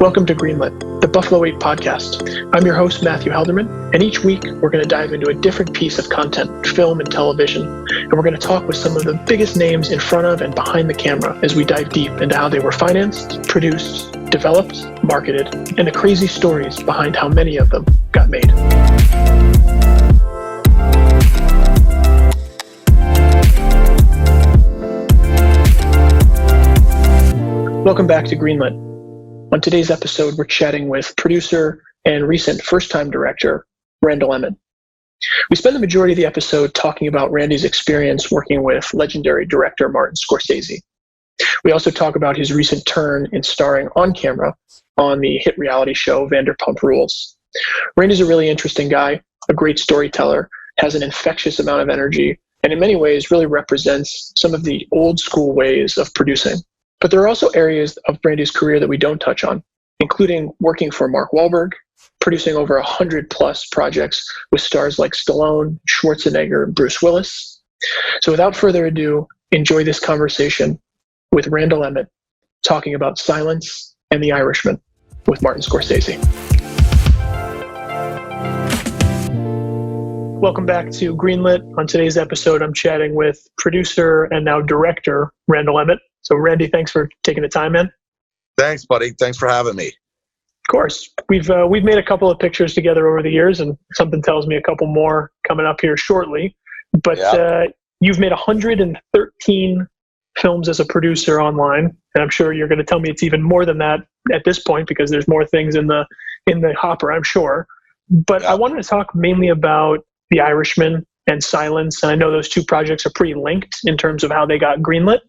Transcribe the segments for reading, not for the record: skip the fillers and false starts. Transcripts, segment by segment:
Welcome to Greenlit, the Buffalo 8 podcast. I'm your host, Matthew Halderman, and each week we're going to dive into a different piece of content, film and television, and we're going to talk with some of the biggest names in front of and behind the camera as we dive deep into how they were financed, produced, developed, marketed, and the crazy stories behind how many of them got made. Welcome back to Greenlit. On today's episode, we're chatting with producer and recent first-time director, Randall Emmett. We spend the majority of the episode talking about Randy's experience working with legendary director Martin Scorsese. We also talk about his recent turn in starring on camera on the hit reality show Vanderpump Rules. Randy's a really interesting guy, a great storyteller, has an infectious amount of energy, and in many ways really represents some of the old school ways of producing. But there are also areas of Randy's career that we don't touch on, including working for Mark Wahlberg, producing over 100+ projects with stars like Stallone, Schwarzenegger, and Bruce Willis. So without further ado, enjoy this conversation with Randall Emmett talking about Silence and The Irishman with Martin Scorsese. Welcome back to Greenlit. On today's episode, I'm chatting with producer and now director Randall Emmett. So Randy, thanks for taking the time, man. Thanks, buddy. Thanks for having me. Of course. We've made a couple of pictures together over the years, and something tells me a couple more coming up here shortly. But you've made 113 films as a producer online, and I'm sure you're going to tell me it's even more than that at this point because there's more things in the hopper, I'm sure. But I wanted to talk mainly about The Irishman and Silence, and I know those two projects are pretty linked in terms of how they got greenlit.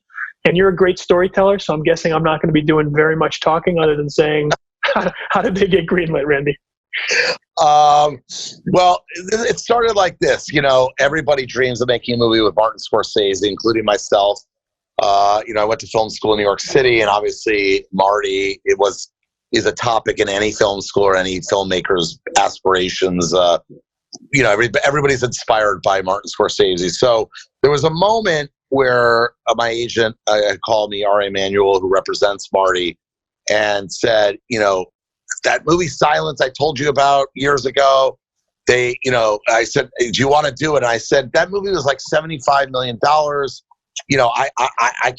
And you're a great storyteller, so I'm guessing I'm not going to be doing very much talking other than saying, how did they get greenlit, Randy? Well, it started like this. You know, everybody dreams of making a movie with Martin Scorsese, including myself. I went to film school in New York City, and obviously Marty, is a topic in any film school or any filmmaker's aspirations. Everybody's inspired by Martin Scorsese. So there was a moment where my agent called me, R.A. Manuel, who represents Marty, and said, that movie Silence I told you about years ago, I said, do you want to do it? And I said, that movie was like $75 million. I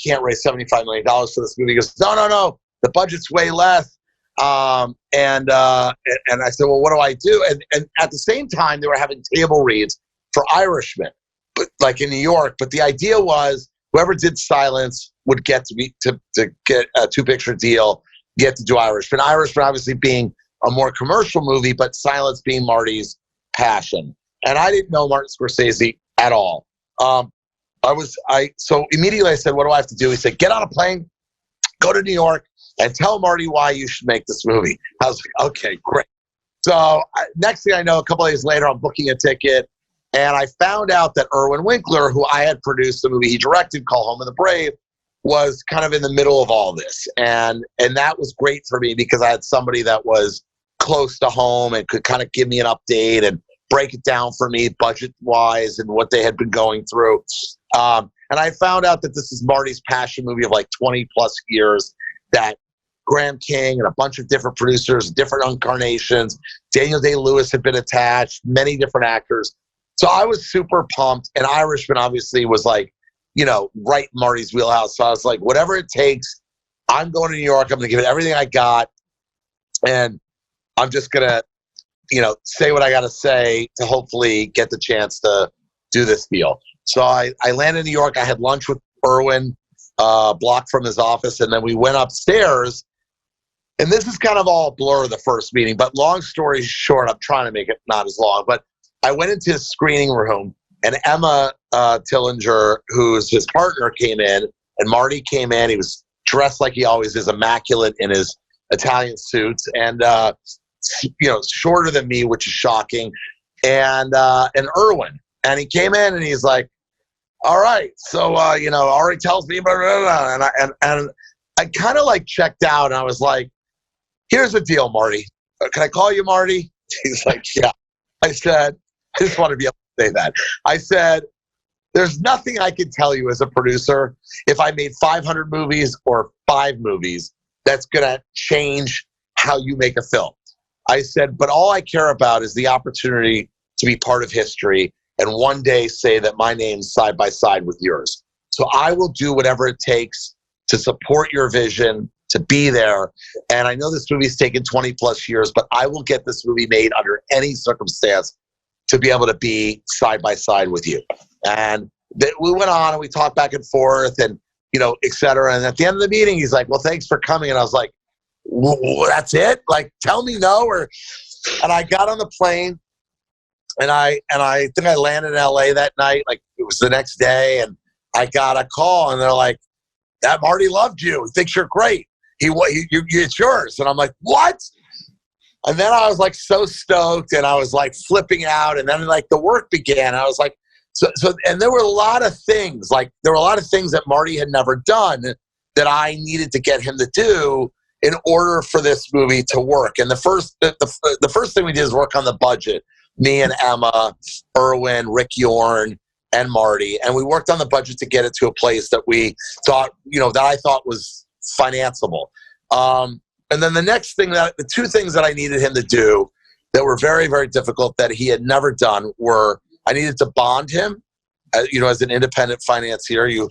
can't raise $75 million for this movie. He goes, no, the budget's way less. And I said, well, what do I do? And at the same time, they were having table reads for Irishman, but like in New York. But the idea was whoever did Silence would get to get a 2-picture deal, get to do Irishman. Irishman obviously being a more commercial movie, but Silence being Marty's passion. And I didn't know Martin Scorsese at all. So immediately I said, what do I have to do? He said, get on a plane, go to New York, and tell Marty why you should make this movie. I was like, okay, great. So next thing I know, a couple of days later, I'm booking a ticket. And I found out that Irwin Winkler, who I had produced the movie he directed called Home of the Brave, was kind of in the middle of all this. And that was great for me because I had somebody that was close to home and could kind of give me an update and break it down for me budget-wise and what they had been going through. And I found out that this is Marty's passion movie of like 20+ years, that Graham King and a bunch of different producers, different incarnations, Daniel Day-Lewis had been attached, many different actors. So I was super pumped, and Irishman obviously was like, right in Marty's wheelhouse. So I was like, whatever it takes, I'm going to New York. I'm going to give it everything I got, and I'm just going to, say what I got to say to hopefully get the chance to do this deal. So I landed in New York. I had lunch with Irwin, block from his office, and then we went upstairs. And this is kind of all a blur, the first meeting, but long story short, I'm trying to make it not as long, but I went into his screening room, and Emma Tillinger, who's his partner, came in, and Marty came in. He was dressed like he always is, immaculate in his Italian suits, and shorter than me, which is shocking, and Irwin. And he came in, and he's like, all right, so Ari tells me, blah, blah, blah, and I kind of like checked out, and I was like, here's the deal, Marty. Can I call you Marty? He's like, yeah. I said, I just want to be able to say that. I said, there's nothing I can tell you as a producer if I made 500 movies or 5 movies that's going to change how you make a film. I said, but all I care about is the opportunity to be part of history and one day say that my name's side by side with yours. So I will do whatever it takes to support your vision, to be there. And I know this movie's taken 20 plus years, but I will get this movie made under any circumstance to be able to be side by side with you. And we went on and we talked back and forth and, et cetera. And at the end of the meeting, he's like, well, thanks for coming. And I was like, that's it? Like, tell me no. And I got on the plane and I think I landed in LA that night. Like it was the next day. And I got a call and they're like, that Marty loved you. He thinks you're great. It's yours. And I'm like, what? And then I was like so stoked and I was like flipping out. And then like the work began. I was like, so and there were a lot of things, that Marty had never done that I needed to get him to do in order for this movie to work. And the first thing we did is work on the budget. Me and Emma, Erwin, Rick Yorn, and Marty. And we worked on the budget to get it to a place that we thought, that I thought was financeable. And then the two things that I needed him to do that were very, very difficult that he had never done were, I needed to bond him. As an independent financier, you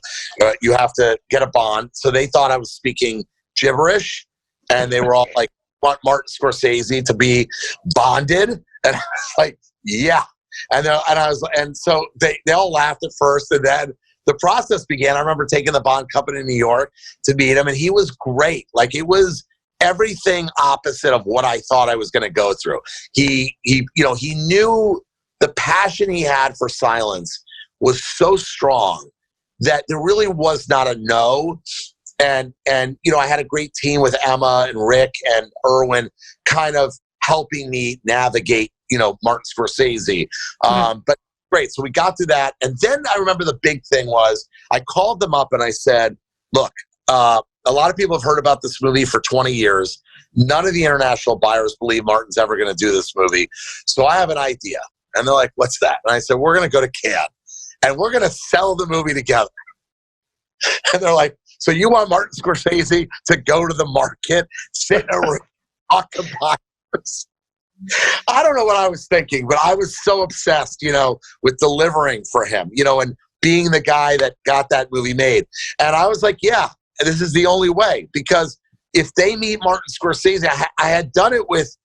have to get a bond. So they thought I was speaking gibberish, and they were all like, want Martin Scorsese to be bonded. And I was like, yeah. And so they all laughed at first, and then the process began. I remember taking the bond company in New York to meet him, and he was great. Like it was everything opposite of what I thought I was going to go through. He knew the passion he had for silence was so strong that there really was not a no. And I had a great team with Emma and Rick and Erwin kind of helping me navigate, Martin Scorsese. But great. So we got through that. And then I remember the big thing was I called them up and I said, look, a lot of people have heard about this movie for 20 years. None of the international buyers believe Martin's ever going to do this movie. So I have an idea. And they're like, what's that? And I said, we're going to go to Cannes and we're going to sell the movie together. And they're like, so you want Martin Scorsese to go to the market, sit in a room, talk to buyers? I don't know what I was thinking, but I was so obsessed, with delivering for him, and being the guy that got that movie made. And I was like, yeah, this is the only way. Because if they meet Martin Scorsese, I had done it with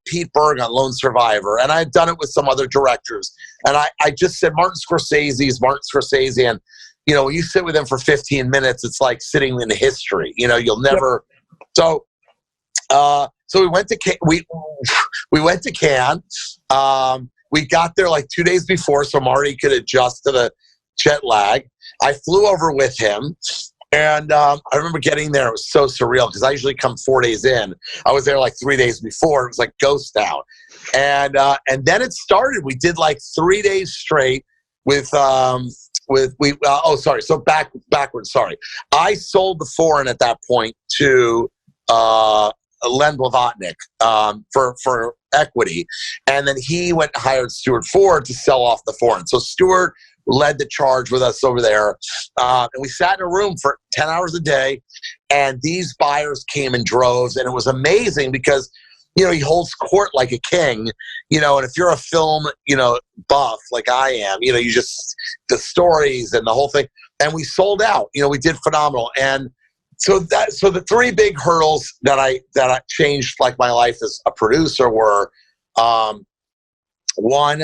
Pete Berg on Lone Survivor, and I had done it with some other directors. And I just said, Martin Scorsese is Martin Scorsese. And, when you sit with him for 15 minutes, it's like sitting in history. You'll never. Yep. So we went to we went to Cannes. We got there like 2 days before, so Marty could adjust to the jet lag. I flew over with him, and I remember getting there. It was so surreal because I usually come 4 days in. I was there like 3 days before. It was like ghost town, and then it started. We did like 3 days straight with. So backwards. Sorry, I sold the foreign at that point to Len Blavatnik for equity, and then he went and hired Stuart Ford to sell off the foreign. So Stuart led the charge with us over there, and we sat in a room for 10 hours a day, and these buyers came in droves, and it was amazing because he holds court like a king, and if you're a film, buff like I am, you just, the stories and the whole thing. And we sold out, we did phenomenal. And so the three big hurdles that I changed like my life as a producer were, one,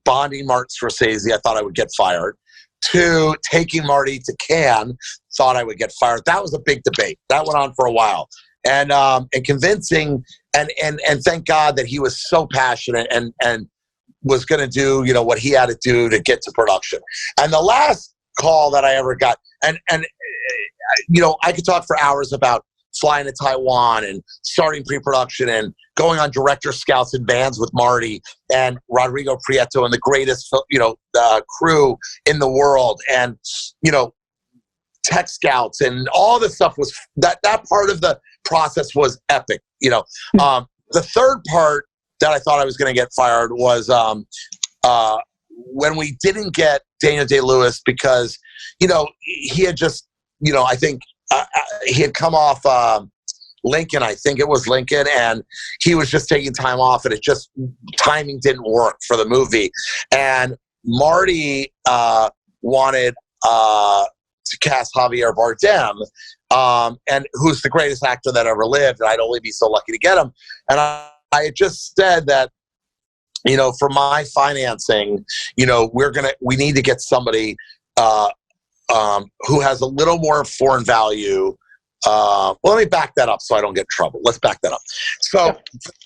bonding Martin Scorsese, I thought I would get fired. Two, taking Marty to Cannes, thought I would get fired. That was a big debate. That went on for a while. And convincing, and thank God that he was so passionate and was going to do, what he had to do to get to production. And the last call that I ever got, and I could talk for hours about flying to Taiwan and starting pre-production and going on director scouts and bands with Marty and Rodrigo Prieto and the greatest, crew in the world, and, tech scouts and all this stuff was that part of the process was epic. The third part that I thought I was going to get fired was when we didn't get Daniel Day-Lewis because, he had just, I think he had come off Lincoln. I think it was Lincoln, and he was just taking time off, and timing didn't work for the movie. And Marty wanted to cast Javier Bardem, and who's the greatest actor that ever lived, and I'd only be so lucky to get him. And I had just said that, for my financing, we need to get somebody who has a little more foreign value. Well, let me back that up so I don't get in trouble. Let's back that up. So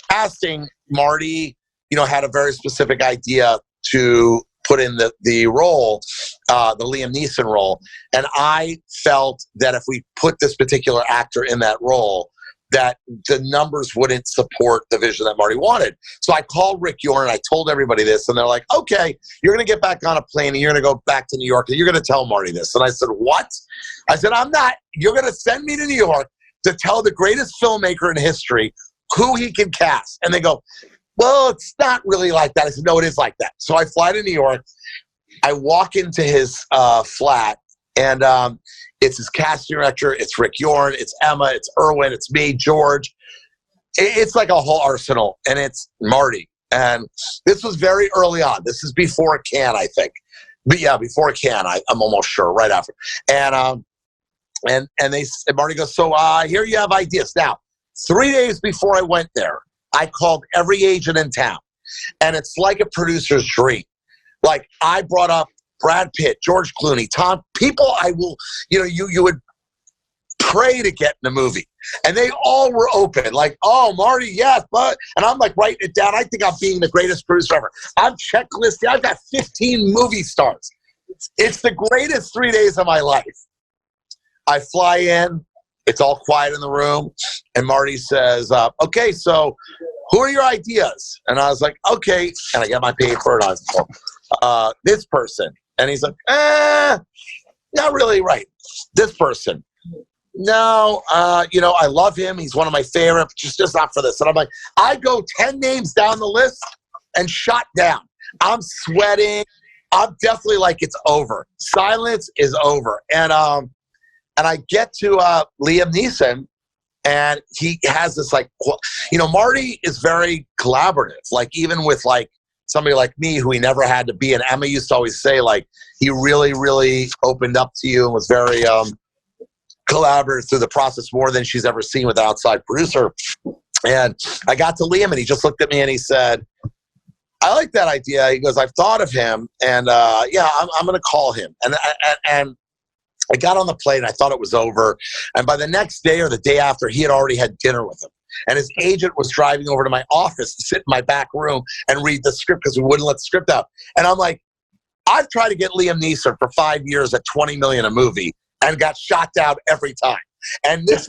casting, Marty, had a very specific idea to put in the role, the Liam Neeson role. And I felt that if we put this particular actor in that role, that the numbers wouldn't support the vision that Marty wanted. So I called Rick Yorn, and I told everybody this, and they're like, okay, you're going to get back on a plane, and you're going to go back to New York, and you're going to tell Marty this. And I said, what? I said, I'm not. You're going to send me to New York to tell the greatest filmmaker in history who he can cast. And they go, well, it's not really like that. I said, no, it is like that. So I fly to New York. I walk into his flat, and it's his casting director. It's Rick Yorn. It's Emma. It's Erwin. It's me, George. It's like a whole arsenal, and it's Marty. And this was very early on. This is before Cannes, I think. But yeah, before Cannes, I'm almost sure, right after. And Marty goes, so here you have ideas. Now, 3 days before I went there, I called every agent in town, and it's like a producer's dream. Like, I brought up Brad Pitt, George Clooney, Tom, people I will, you would pray to get in the movie. And they all were open, like, oh, Marty, yes, but, and I'm like writing it down. I think I'm being the greatest producer ever. I'm checklisting. I've got 15 movie stars. It's the greatest 3 days of my life. I fly in. It's all quiet in the room. And Marty says, okay, so who are your ideas? And I was like, okay. And I got my paper, and I was like, this person. And he's like, not really right. This person. No, I love him. He's one of my favorite, but just not for this. And I'm like, I go 10 names down the list and shot down. I'm sweating. I'm definitely like, it's over. Silence is over. And I get to Liam Neeson, and he has this Marty is very collaborative. Like, even with somebody like me who he never had to be. And Emma used to always say, he really, really opened up to you and was very collaborative through the process, more than she's ever seen with an outside producer. And I got to Liam, and he just looked at me and he said, I like that idea. He goes, I've thought of him, and I'm going to call him. And I got on the plane, and I thought it was over. And by the next day or the day after, he had already had dinner with him. And his agent was driving over to my office to sit in my back room and read the script, because we wouldn't let the script out. And I'm like, I've tried to get Liam Neeson for 5 years at $20 million a movie and got shot down every time. And this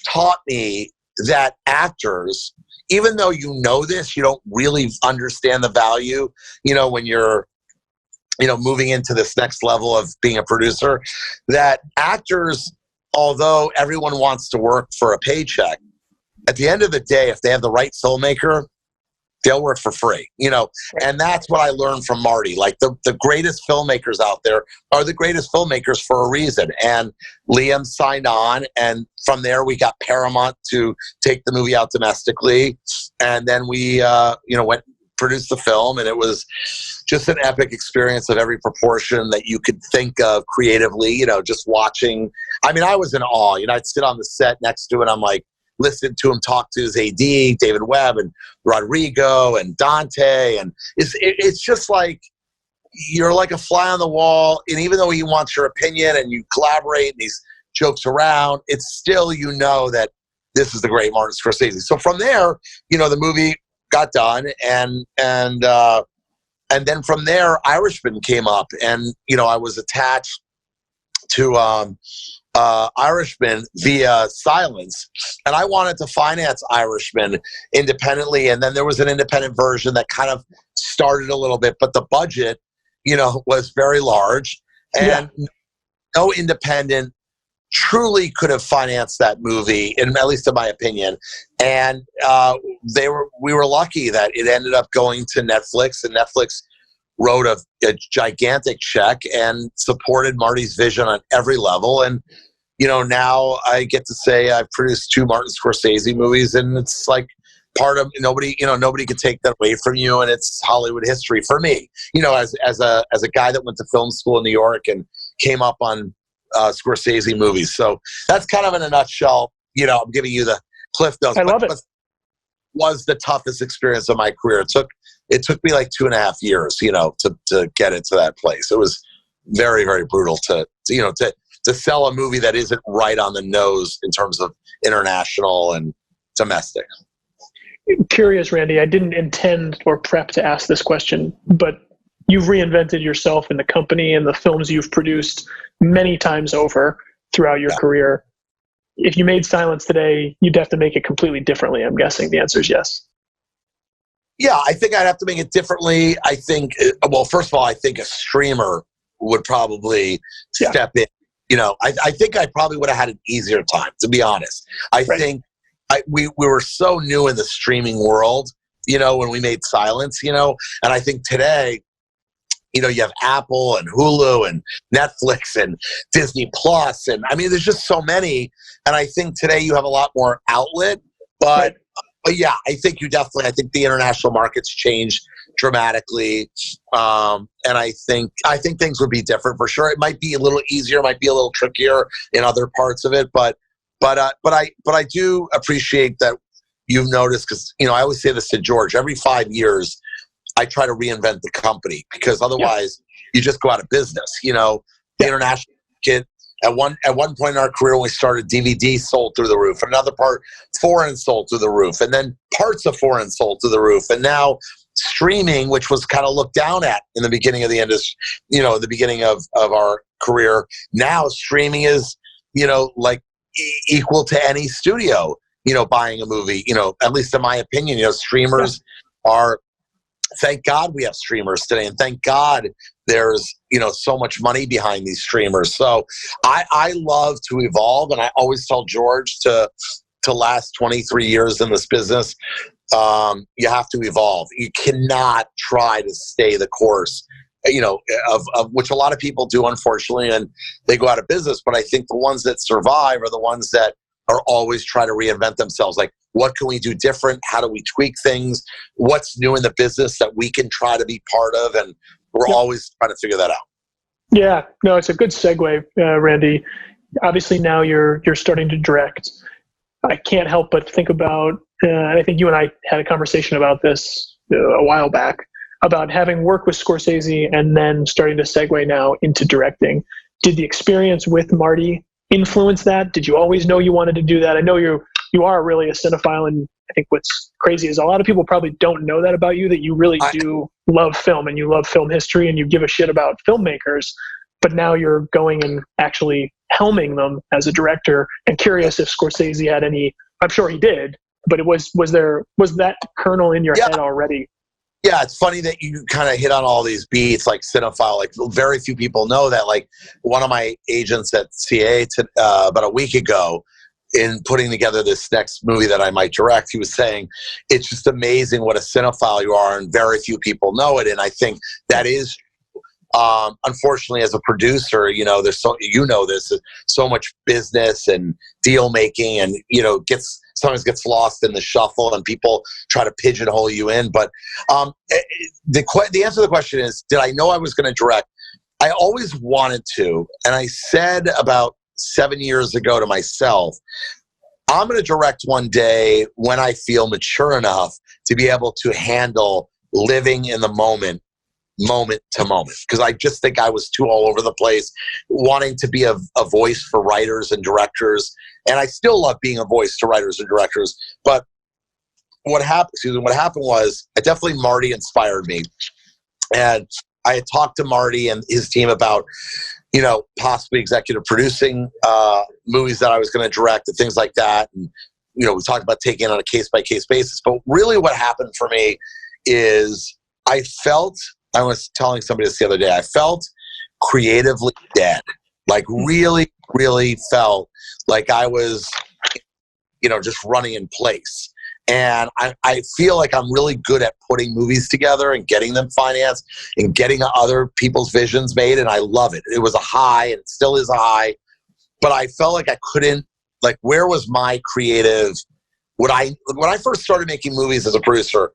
taught me that actors, even though you know this, you don't really understand the value, when you're, moving into this next level of being a producer, that actors, although everyone wants to work for a paycheck, at the end of the day, if they have the right filmmaker, they'll work for free, and that's what I learned from Marty. Like, the greatest filmmakers out there are the greatest filmmakers for a reason. And Liam signed on, and from there we got Paramount to take the movie out domestically. And then we, went produced the film, and it was just an epic experience of every proportion that you could think of creatively, just watching. I mean, I was in awe. I'd sit on the set next to it. I'm like, listen to him talk to his AD, David Webb, and Rodrigo, and Dante. And it's just like, you're like a fly on the wall. And even though he wants your opinion and you collaborate and he's jokes around, it's still, that this is the great Martin Scorsese. So from there, the movie got done, and then from there, Irishman came up, and I was attached to Irishman via Silence, and I wanted to finance Irishman independently, and then there was an independent version that kind of started a little bit, but the budget, was very large, and no independent truly could have financed that movie, at least in my opinion. And we were lucky that it ended up going to Netflix, and Netflix wrote a gigantic check and supported Marty's vision on every level. And now I get to say I've produced 2 Martin Scorsese movies, and it's like part of nobody can take that away from you, and it's Hollywood history for me. As a guy that went to film school in New York and came up on Scorsese movies. So that's kind of in a nutshell. I'm giving you the cliff notes. I love it. Was the toughest experience of my career. It took me like 2.5 years, to get into that place. It was very, very brutal to sell a movie that isn't right on the nose in terms of international and domestic. Curious, Randy, I didn't intend or prep to ask this question, but you've reinvented yourself in the company and the films you've produced many times over throughout your career. If you made Silence today, you'd have to make it completely differently. I'm guessing the answer is yes. Yeah, I think I'd have to make it differently. I think, first of all, I think a streamer would probably step in. I think I probably would have had an easier time, to be honest. I think we were so new in the streaming world, when we made Silence, and I think today, you have Apple and Hulu and Netflix and Disney Plus. And I mean, there's just so many. And I think today you have a lot more outlet. But yeah, I think the international markets changed dramatically. And I think things would be different for sure. It might be a little easier, might be a little trickier in other parts of it. But I do appreciate that you've noticed, because, I always say this to George, every 5 years, I try to reinvent the company, because otherwise you just go out of business. The international market, at one point in our career when we started, DVD sold through the roof. Another part, foreign sold through the roof. And then parts of foreign sold through the roof. And now streaming, which was kind of looked down at in the beginning of the industry, the beginning of our career. Now streaming is, like equal to any studio, buying a movie, at least in my opinion. Streamers are... Thank God we have streamers today, and thank God there's so much money behind these streamers. So I love to evolve, and I always tell George to last 23 years in this business, you have to evolve. You cannot try to stay the course, of which a lot of people do, unfortunately, and they go out of business. But I think the ones that survive are the ones that are always trying to reinvent themselves. Like, what can we do different? How do we tweak things? What's new in the business that we can try to be part of? And we're always trying to figure that out. Yeah, no, it's a good segue, Randy. Obviously now you're starting to direct. I can't help but think about, and I think you and I had a conversation about this a while back, about having worked with Scorsese and then starting to segue now into directing. Did the experience with Marty influence that? Did you always know you wanted to do that? I know you are really a cinephile, and I think what's crazy is a lot of people probably don't know that about you, that you really do love film and you love film history and you give a shit about filmmakers, but now you're going and actually helming them as a director. And curious if Scorsese had any, I'm sure he did, but was that kernel in your head already? Yeah, it's funny that you kind of hit on all these beats, like cinephile. Like, very few people know that. Like, one of my agents at CA about a week ago, in putting together this next movie that I might direct, he was saying, it's just amazing what a cinephile you are, and very few people know it. And I think that is, unfortunately, as a producer, there's so much business and deal making, and sometimes gets lost in the shuffle, and people try to pigeonhole you in. But the answer to the question is, did I know I was going to direct? I always wanted to, and I said about 7 years ago to myself, I'm going to direct one day when I feel mature enough to be able to handle living in the moment to moment, because I just think I was too all over the place, wanting to be a voice for writers and directors. And I still love being a voice to writers and directors. But what happened was, definitely Marty inspired me. And I had talked to Marty and his team about, possibly executive producing movies that I was going to direct and things like that. And, we talked about taking it on a case-by-case basis. But really what happened for me is I was telling somebody this the other day, I felt creatively dead. Like, really, really felt like I was, just running in place. And I feel like I'm really good at putting movies together and getting them financed and getting other people's visions made. And I love it. It was a high, and it still is a high. but I felt like I couldn't, like, where was my creative? When I first started making movies as a producer,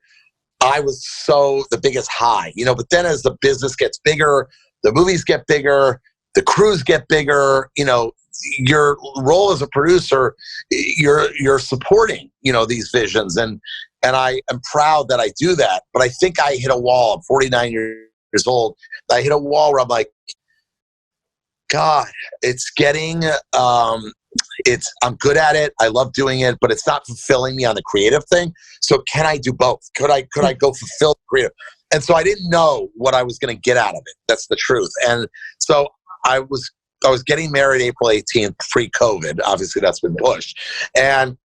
I was so the biggest high, you know, but then as the business gets bigger, the movies get bigger, the crews get bigger, you know, your role as a producer, you're supporting, you know, these visions. And I am proud that I do that. But I think I hit a wall. I'm 49 years old. I hit a wall where I'm like, God, it's getting, I'm good at it. I love doing it, but it's not fulfilling me on the creative thing. So can I do both? Could I go fulfill the creative? And so I didn't know what I was going to get out of it. That's the truth. And so I was getting married April 18th, pre-COVID. Obviously that's been pushed. And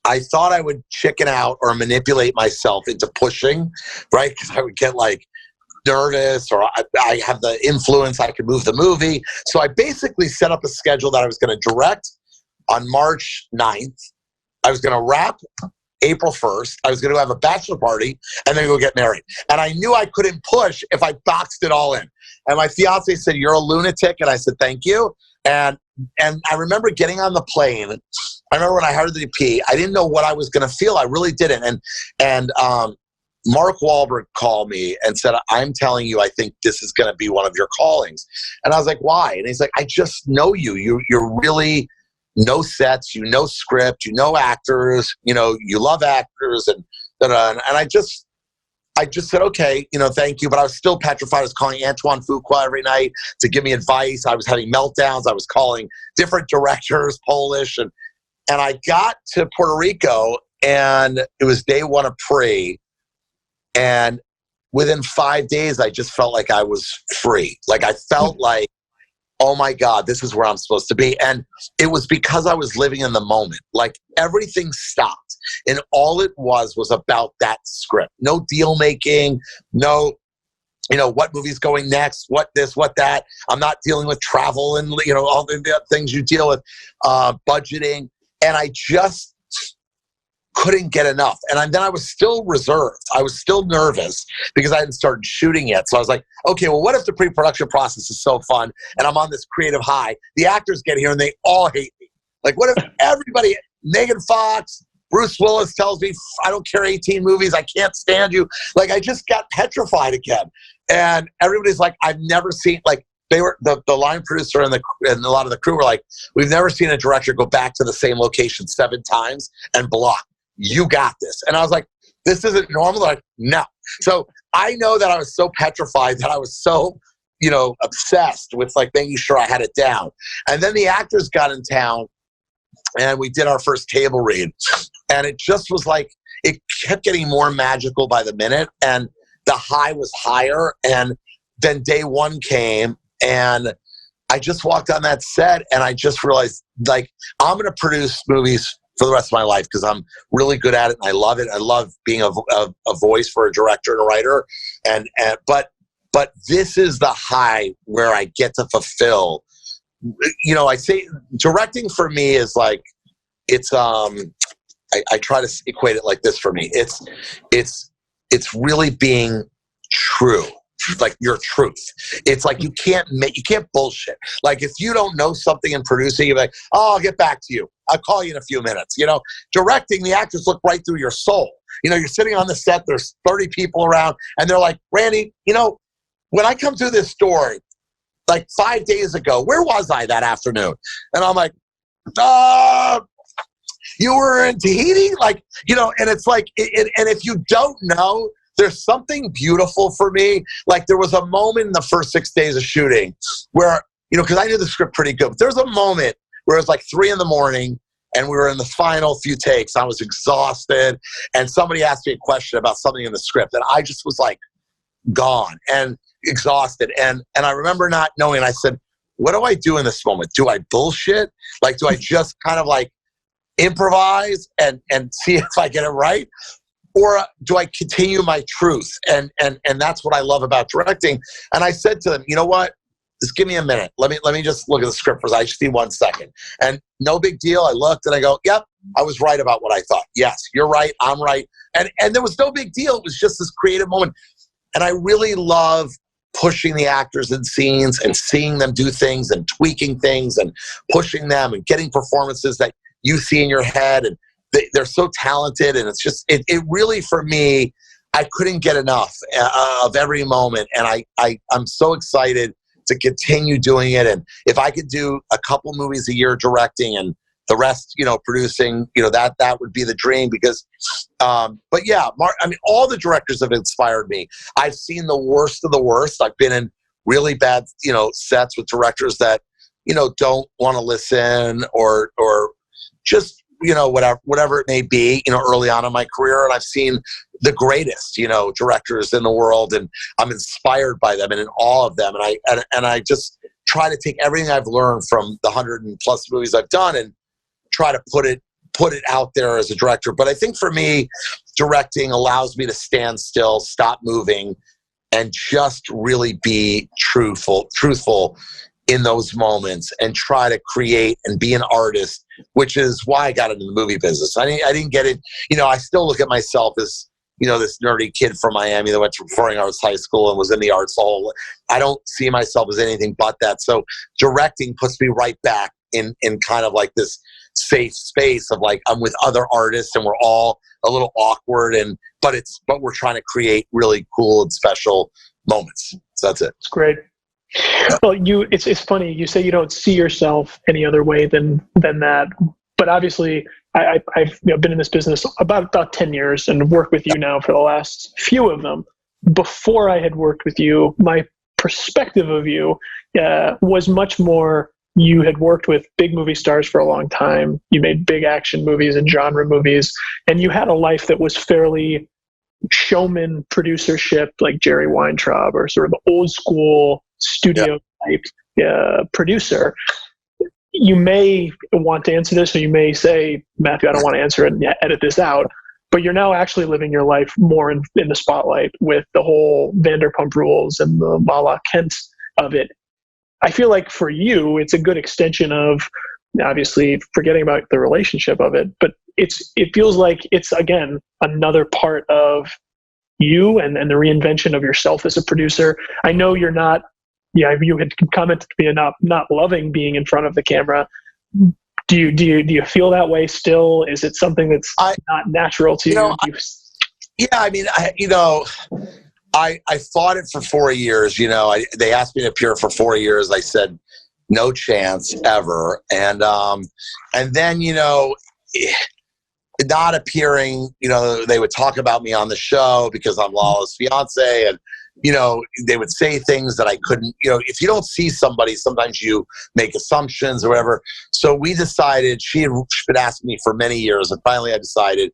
I thought I would chicken out or manipulate myself into pushing, right? Because I would get like nervous, or I have the influence, I could move the movie. So I basically set up a schedule that I was going to direct on March 9th. I was going to wrap April 1st. I was going to have a bachelor party and then go get married. And I knew I couldn't push if I boxed it all in. And my fiance said, "You're a lunatic." And I said, "Thank you." And I remember getting on the plane. I remember when I heard the EP, I didn't know what I was going to feel. I really didn't. And Mark Wahlberg called me and said, "I'm telling you, I think this is going to be one of your callings." And I was like, "Why?" And he's like, "I just know you. You're really no sets, you know script, you know actors, you know, you love actors." And I just said, "Okay, you know, thank you." But I was still petrified. I was calling Antoine Fuqua every night to give me advice. I was having meltdowns. I was calling different directors, Polish. And I got to Puerto Rico, and it was day one of pre. And within 5 days, I just felt like I was free. Like I felt like, oh my God, this is where I'm supposed to be. And it was because I was living in the moment. Like everything stopped. And all it was about that script. No deal making, no, you know, what movie's going next, what this, what that. I'm not dealing with travel and, you know, all the things you deal with, budgeting. And I just couldn't get enough. And then I was still reserved. I was still nervous because I hadn't started shooting yet. So I was like, okay, well, what if the pre-production process is so fun and I'm on this creative high? The actors get here and they all hate me. Like, what if everybody, Megan Fox, Bruce Willis tells me, "I don't care, 18 movies, I can't stand you." Like, I just got petrified again. And everybody's like, I've never seen, like, they were, the line producer and a lot of the crew were like, "We've never seen a director go back to the same location 7 times and block. You got this." And I was like, this isn't normal. They're like, no. So I know that I was so petrified, that I was so, you know, obsessed with like making sure I had it down. And then the actors got in town and we did our first table read. And it just was like, it kept getting more magical by the minute. And the high was higher. And then day one came and I just walked on that set and I just realized, like, I'm going to produce movies for the rest of my life because I'm really good at it and I love it. I love being a voice for a director and a writer. But this is the high where I get to fulfill. You know, I say directing for me is like, it's I try to equate it like this for me. It's really being true. Like your truth. It's like you can't bullshit. Like if you don't know something in producing, you're like, "Oh, I'll get back to you. I'll call you in a few minutes." You know, directing, the actors look right through your soul. You know, you're sitting on the set, there's 30 people around, and they're like, "Randy, you know, when I come through this story, like 5 days ago, where was I that afternoon?" And I'm like, "You were in Tahiti?" Like, you know, and it's like, and if you don't know, there's something beautiful for me. Like there was a moment in the first 6 days of shooting where, you know, because I knew the script pretty good, but there was a moment where it was like 3 a.m. and we were in the final few takes. I was exhausted and somebody asked me a question about something in the script and I just was like gone and exhausted. And I remember not knowing, I said, what do I do in this moment? Do I bullshit? Like, do I just kind of like improvise and see if I get it right? Or do I continue my truth? And that's what I love about directing. And I said to them, you know what? Just give me a minute. Let me just look at the script first. I just need 1 second. And no big deal. I looked and I go, yep, I was right about what I thought. Yes, you're right. I'm right. And there was no big deal. It was just this creative moment. And I really love pushing the actors in scenes and seeing them do things and tweaking things and pushing them and getting performances that you see in your head. And they're so talented. And it's just, it really, for me, I couldn't get enough of every moment. And I'm so excited to continue doing it. And if I could do a couple movies a year directing and the rest, producing, that would be the dream because, but yeah, I mean, all the directors have inspired me. I've seen the worst of the worst. I've been in really bad, sets with directors that, don't want to listen or just, whatever it may be, early on in my career. And I've seen the greatest, directors in the world, and I'm inspired by them and in awe of them. And I just try to take everything I've learned from the 100+ movies I've done and try to put it out there as a director. But I think for me, directing allows me to stand still, stop moving, and just really be truthful in those moments and try to create and be an artist, which is why I got into the movie business. I didn't get it. I still look at myself as, this nerdy kid from Miami that went to performing arts high school and was in the arts hall. I don't see myself as anything but that. So directing puts me right back in kind of like this safe space of like, I'm with other artists and we're all a little awkward but we're trying to create really cool and special moments. So that's it. It's great. Well, it's funny. You say you don't see yourself any other way than that, but obviously I've been in this business about 10 years and worked with you now for the last few of them. Before I had worked with you, my perspective of you was much more, you had worked with big movie stars for a long time. You made big action movies and genre movies, and you had a life that was fairly showman producership, like Jerry Weintraub, or sort of old school studio type producer. You may want to answer this, or you may say, Matthew, I don't want to answer it and edit this out. But you're now actually living your life more in the spotlight with the whole Vanderpump Rules and the Lala Kent of it. I feel like for you, it's a good extension of, obviously, forgetting about the relationship of it, but it feels like it's, again, another part of you and the reinvention of yourself as a producer. I know you're not, you had commented to me not loving being in front of the camera. Do you feel that way still? Is it something that's not natural to you? I mean, I fought it for 4 years. They asked me to appear for 4 years. I said, no chance ever. And then, not appearing, they would talk about me on the show because I'm Lala's fiance, and, they would say things that I couldn't, if you don't see somebody, sometimes you make assumptions or whatever. So we decided, she had been asking me for many years, and finally I decided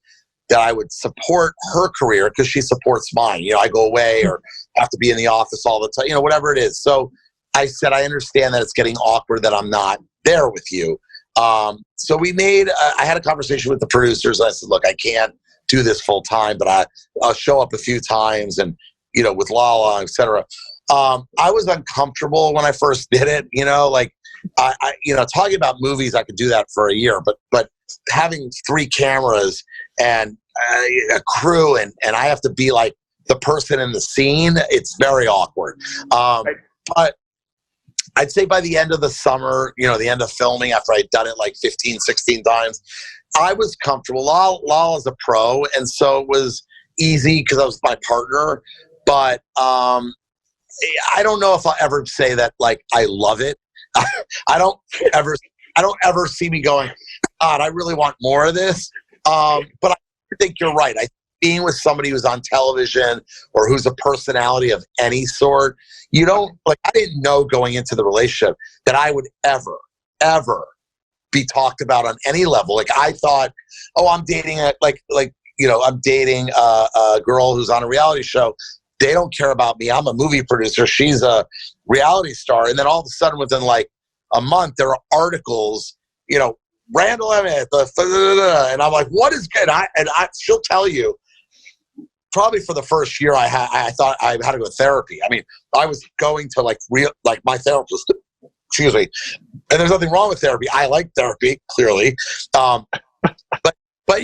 that I would support her career because she supports mine. I go away or have to be in the office all the time, whatever it is. So I said, I understand that it's getting awkward that I'm not there with you. So I had a conversation with the producers. I said, look, I can't do this full time, but I'll show up a few times and, with Lala, et cetera. I was uncomfortable when I first did it, talking about movies, I could do that for a year, but having 3 cameras and a crew and I have to be like the person in the scene, it's very awkward. But I'd say by the end of the summer, the end of filming, after I'd done it like 15, 16 times, I was comfortable. Lala's a pro, and so it was easy because I was my partner. But I don't know if I'll ever say that, like, I love it. I don't ever see me going, God, I really want more of this. But I think you're right. Being with somebody who's on television or who's a personality of any sort, I didn't know going into the relationship that I would ever be talked about on any level. Like, I thought, I'm dating I'm dating a girl who's on a reality show. They don't care about me. I'm a movie producer. She's a reality star. And then all of a sudden, within like a month, there are articles, Randall Emmett, and I'm like, what is good? She'll tell you, probably for the first year, I thought I had to go to therapy. I mean, I was going to my therapist, excuse me, and there's nothing wrong with therapy. I like therapy, clearly. But but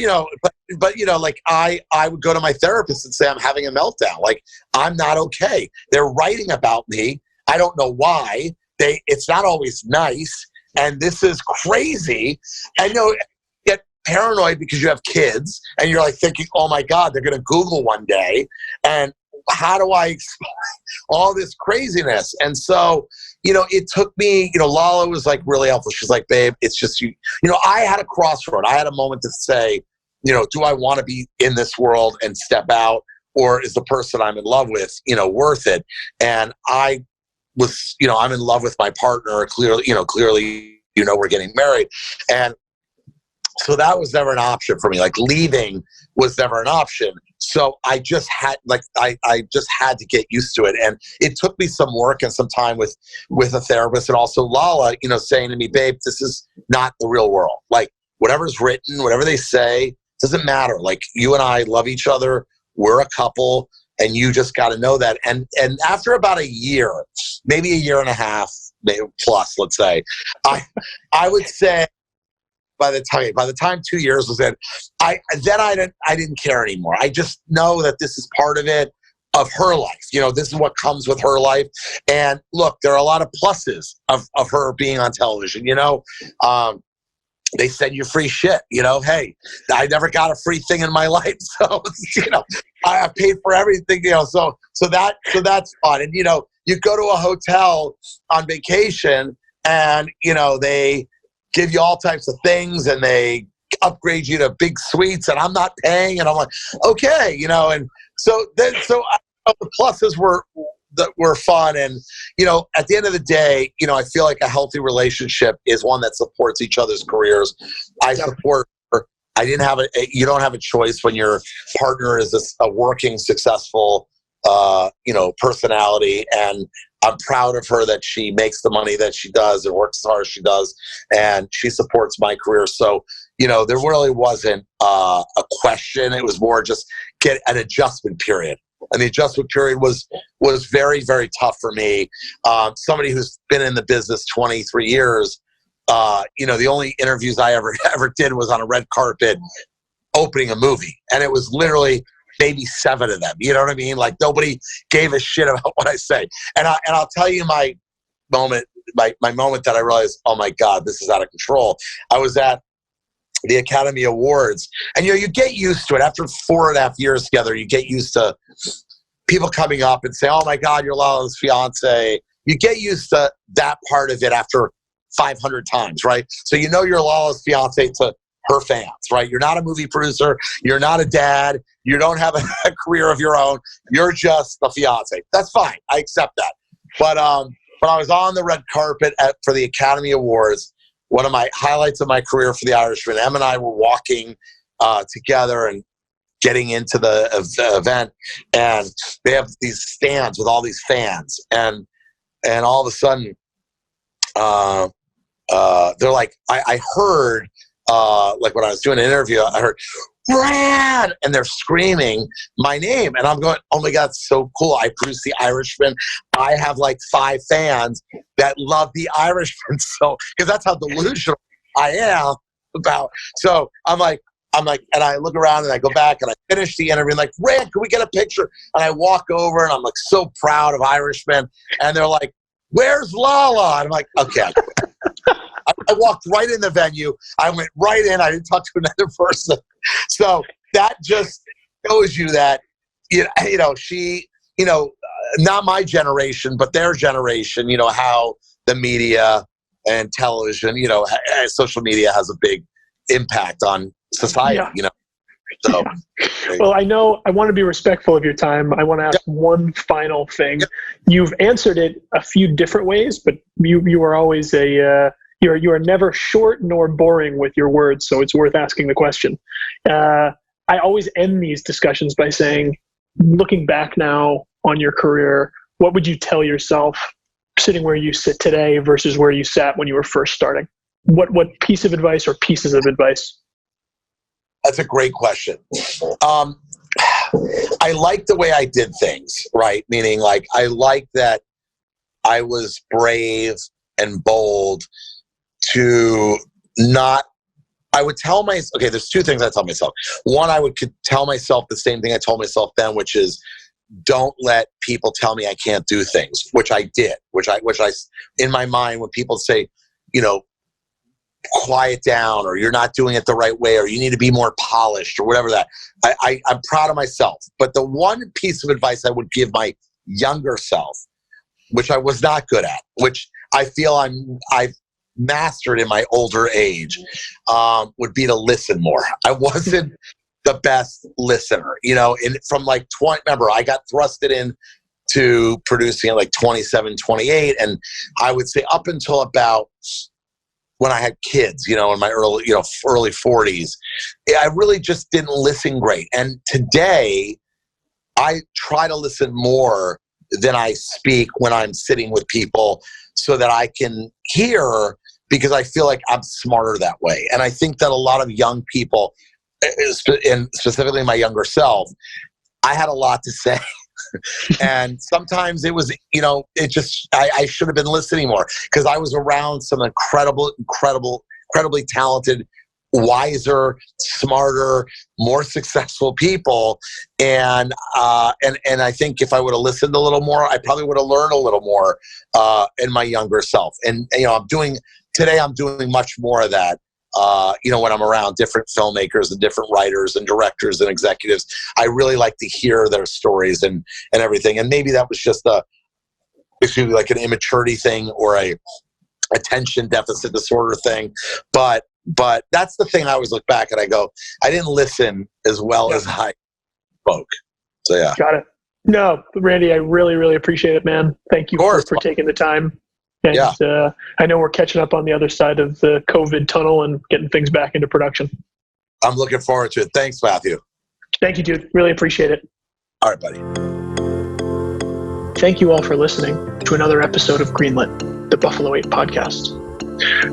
like I would go to my therapist and say, I'm having a meltdown. Like, I'm not okay. They're writing about me. I don't know why. It's not always nice. And this is crazy. I know you get paranoid because you have kids and you're like thinking, oh my God, they're going to Google one day. And how do I explain all this craziness? And so, it took me, Lala was like really helpful. She's like, babe, it's just you. I had a crossroad. I had a moment to say, do I want to be in this world and step out, or is the person I'm in love with, worth it? And I was, I'm in love with my partner. Clearly, we're getting married. And so that was never an option for me. Like, leaving was never an option. So I just had, I just had to get used to it. And it took me some work and some time with a therapist, and also Lala, saying to me, babe, this is not the real world. Like, whatever's written, whatever they say, doesn't matter. Like, you and I love each other. We're a couple, and you just got to know that. And after about a year, maybe a year and a half, maybe plus, let's say, I would say, by the time 2 years was in, I didn't care anymore. I just know that this is part of it, of her life. This is what comes with her life. And look, there are a lot of pluses of her being on television. They send you free shit. Hey, I never got a free thing in my life. So, I paid for everything, so that's fun. And, you go to a hotel on vacation and, they give you all types of things and they upgrade you to big suites and I'm not paying. And I'm like, okay, and so the pluses were fun. And, at the end of the day, I feel like a healthy relationship is one that supports each other's careers. I support her. You don't have a choice when your partner is a working, successful, personality. And I'm proud of her that she makes the money that she does and works as hard as she does, and she supports my career. So, there really wasn't a question. It was more just get an adjustment period. And the adjustment period was very, very tough for me. Somebody who's been in the business 23 years, the only interviews I ever did was on a red carpet opening a movie. And it was literally maybe 7 of them. You know what I mean? Like, nobody gave a shit about what I say. And I'll tell you my moment that I realized, oh my God, this is out of control. I was at the Academy Awards, and you get used to it. After 4.5 years together, you get used to people coming up and say, oh my God, you're Lala's fiance. You get used to that part of it after 500 times, right? So you're Lala's fiance to her fans, right? You're not a movie producer. You're not a dad. You don't have a career of your own. You're just a fiance. That's fine. I accept that. But I was on the red carpet for the Academy Awards, one of my highlights of my career for The Irishman. Em and I were walking together and getting into the event, and they have these stands with all these fans, and all of a sudden, they're like, I heard, like when I was doing an interview, I heard, Brad! And they're screaming my name. And I'm going, oh my God, it's so cool. I produced The Irishman. I have like 5 fans that love The Irishman. So, because that's how delusional I am about. So I'm like, and I look around and I go back and I finish the interview and like, Rand, can we get a picture? And I walk over and I'm like so proud of Irishman. And they're like, where's Lala? And I'm like, okay. I walked right in the venue. I went right in. I didn't talk to another person. So that just shows you that, she, not my generation, but their generation, how the media and television, social media has a big impact on society, So, well, I want to be respectful of your time. I want to ask one final thing. You've answered it a few different ways, but you are always you are never short nor boring with your words, so it's worth asking the question. I always end these discussions by saying, looking back now on your career, what would you tell yourself sitting where you sit today versus where you sat when you were first starting? What piece of advice or pieces of advice? That's a great question. I like the way I did things, right? Meaning, like, I like that I was brave and bold to not I would tell myself, okay, there's two things I tell myself. One, I could tell myself the same thing I told myself then, which is don't let people tell me I can't do things, which I did, which I, in my mind, when people say, you know, quiet down, or you're not doing it the right way, or you need to be more polished, or whatever that, I'm proud of myself. But the one piece of advice I would give my younger self, which I was not good at, which I feel I've mastered in my older age, would be to listen more. I wasn't the best listener, you know, from like 20, remember, I got thrusted in to producing at like 27, 28. And I would say up until about when I had kids, you know, in my early 40s, I really just didn't listen great. And today I try to listen more than I speak when I'm sitting with people, so that I can hear, because I feel like I'm smarter that way. And I think that a lot of young people, and specifically my younger self, I had a lot to say. And sometimes it was, you know, it just, I should have been listening more, because I was around some incredibly talented, wiser, smarter, more successful people. And I think if I would have listened a little more, I probably would have learned a little more in my younger self. And, you know, I'm doing much more of that. You know, when I'm around different filmmakers and different writers and directors and executives, I really like to hear their stories and everything. And maybe that was just like an immaturity thing, or a attention deficit disorder thing. But that's the thing I always look back and I go, I didn't listen as well as I spoke. So yeah. Got it. No, Randy, I really, really appreciate it, man. Thank you for taking the time. And I know we're catching up on the other side of the COVID tunnel and getting things back into production. I'm looking forward to it. Thanks, Matthew. Thank you, dude. Really appreciate it. All right, buddy. Thank you all for listening to another episode of Greenlit, the Buffalo 8 podcast.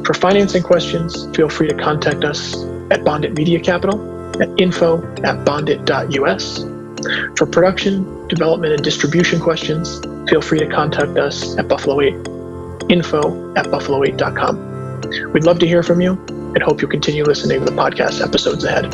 For financing questions, feel free to contact us at Bondit Media Capital at info@bondit.us. For production, development, and distribution questions, feel free to contact us at Buffalo 8, info@buffalo8.com. We'd love to hear from you and hope you'll continue listening to the podcast episodes ahead.